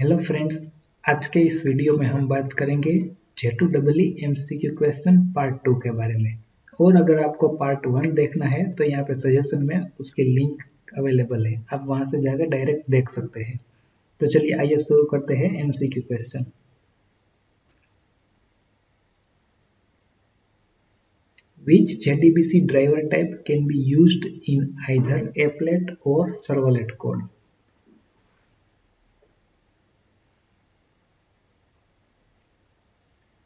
Hello friends, आज के इस वीडियो में हम बात करेंगे J2EE MCQ क्वेश्चन पार्ट 2 के बारे में। और अगर आपको पार्ट 1 देखना है तो यहाँ पे सजेशन में उसकी लिंक अवेलेबल है, आप वहां से जाकर डायरेक्ट देख सकते हैं। तो चलिए आइए शुरू करते हैं MCQ question. Which JDBC driver type can be used in either applet or servlet code?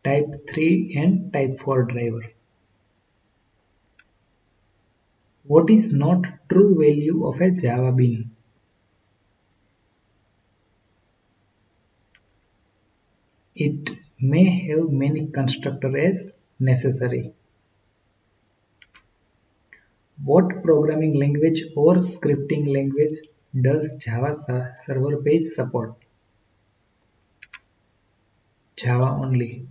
Type 3 and Type 4 driver. What is not true value of a Java bean? It may have many constructors as necessary. What programming language or scripting language does Java server page support? Java only.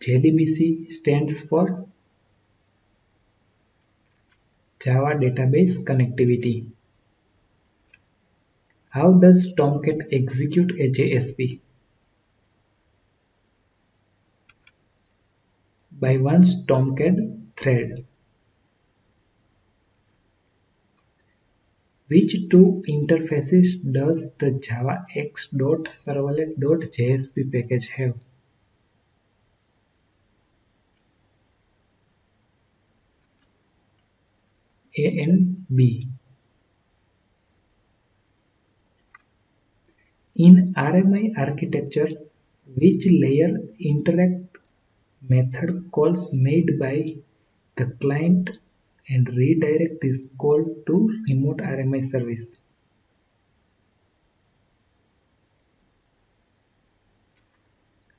JDBC stands for Java Database Connectivity. How does Tomcat execute a JSP? By one Tomcat thread. Which two interfaces does the Java x.servlet.jsp package have? A and B. In RMI architecture, which layer interact method calls made by the client and redirect this call to remote RMI service?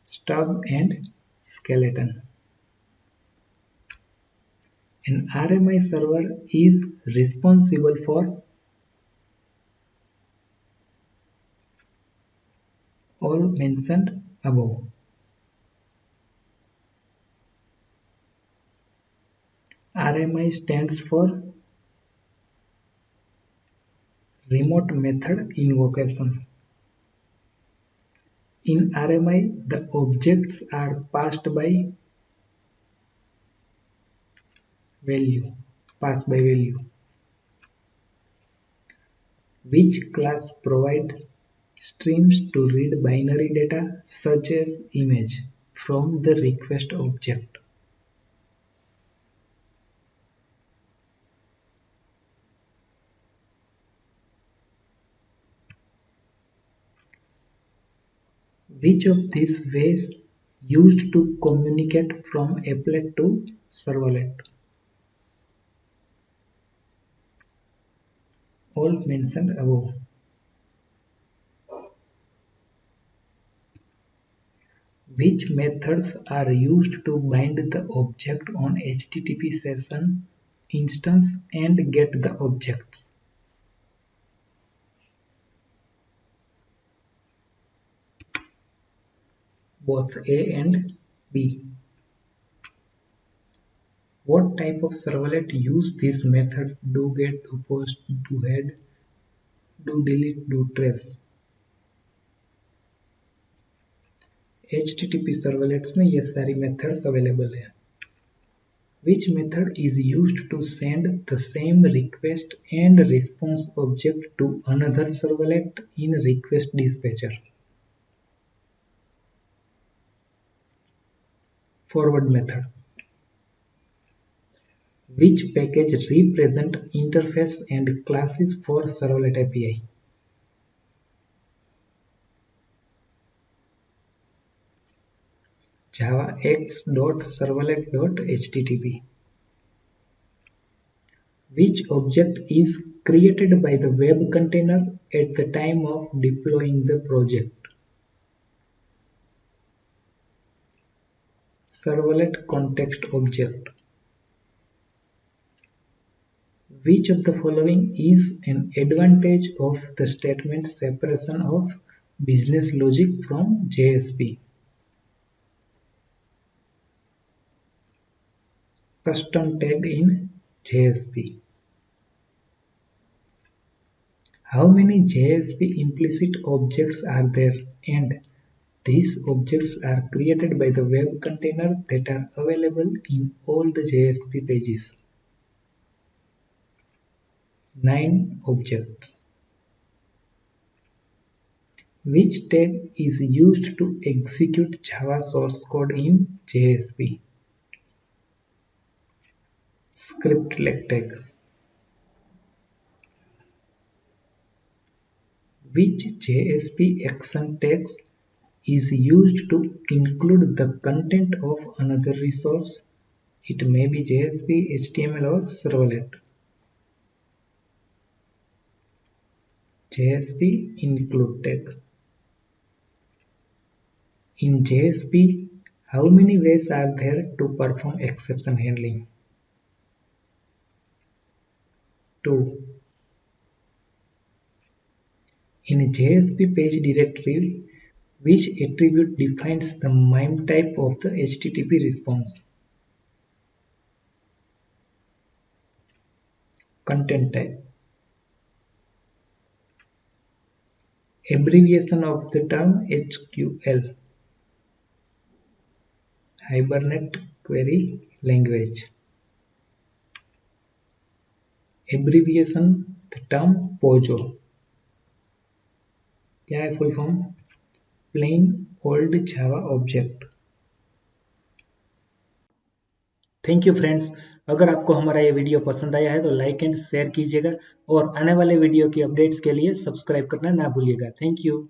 Stub and skeleton. An RMI server is responsible for all mentioned above. RMI stands for Remote Method Invocation. In RMI, the objects are passed by value. Which class provide streams to read binary data such as image from the request object? Which of these ways used to communicate from applet to servlet? All mentioned above. Which methods are used to bind the object on HTTP session instance and get the objects? Both A and B. What type of servlet use this method? Do get, do post, do head, do delete, do trace? HTTP servlets में ये सारी methods available है. Which method is used to send the same request and response object to another servlet in request dispatcher? Forward method. Which package represent interface and classes for servlet API? Java x.servlet.http. Which object is created by the web container at the time of deploying the project? Servlet context object. Which of the following is an advantage of the statement separation of business logic from JSP? Custom tag in JSP. How many JSP implicit objects are there, and these objects are created by the web container that are available in all the JSP pages. 9 objects. Which tag is used to execute Java source code in JSP? Script-leg tag. Which JSP action text is used to include the content of another resource? It may be JSP, HTML or servlet. JSP include tag. In JSP, how many ways are there to perform exception handling? 2. In a JSP page directory, which attribute defines the MIME type of the HTTP response? Content type. Abbreviation of the term HQL. Hibernate Query Language. Abbreviation the term POJO. क्या है full form? Plain old Java object. Thank you friends, अगर आपको हमारा ये video पसंद आया है तो लाइक एंड शेयर कीजिएगा और आने वाले वीडियो की अपडेट्स के लिए सब्सक्राइब करना ना भूलिएगा। Thank you.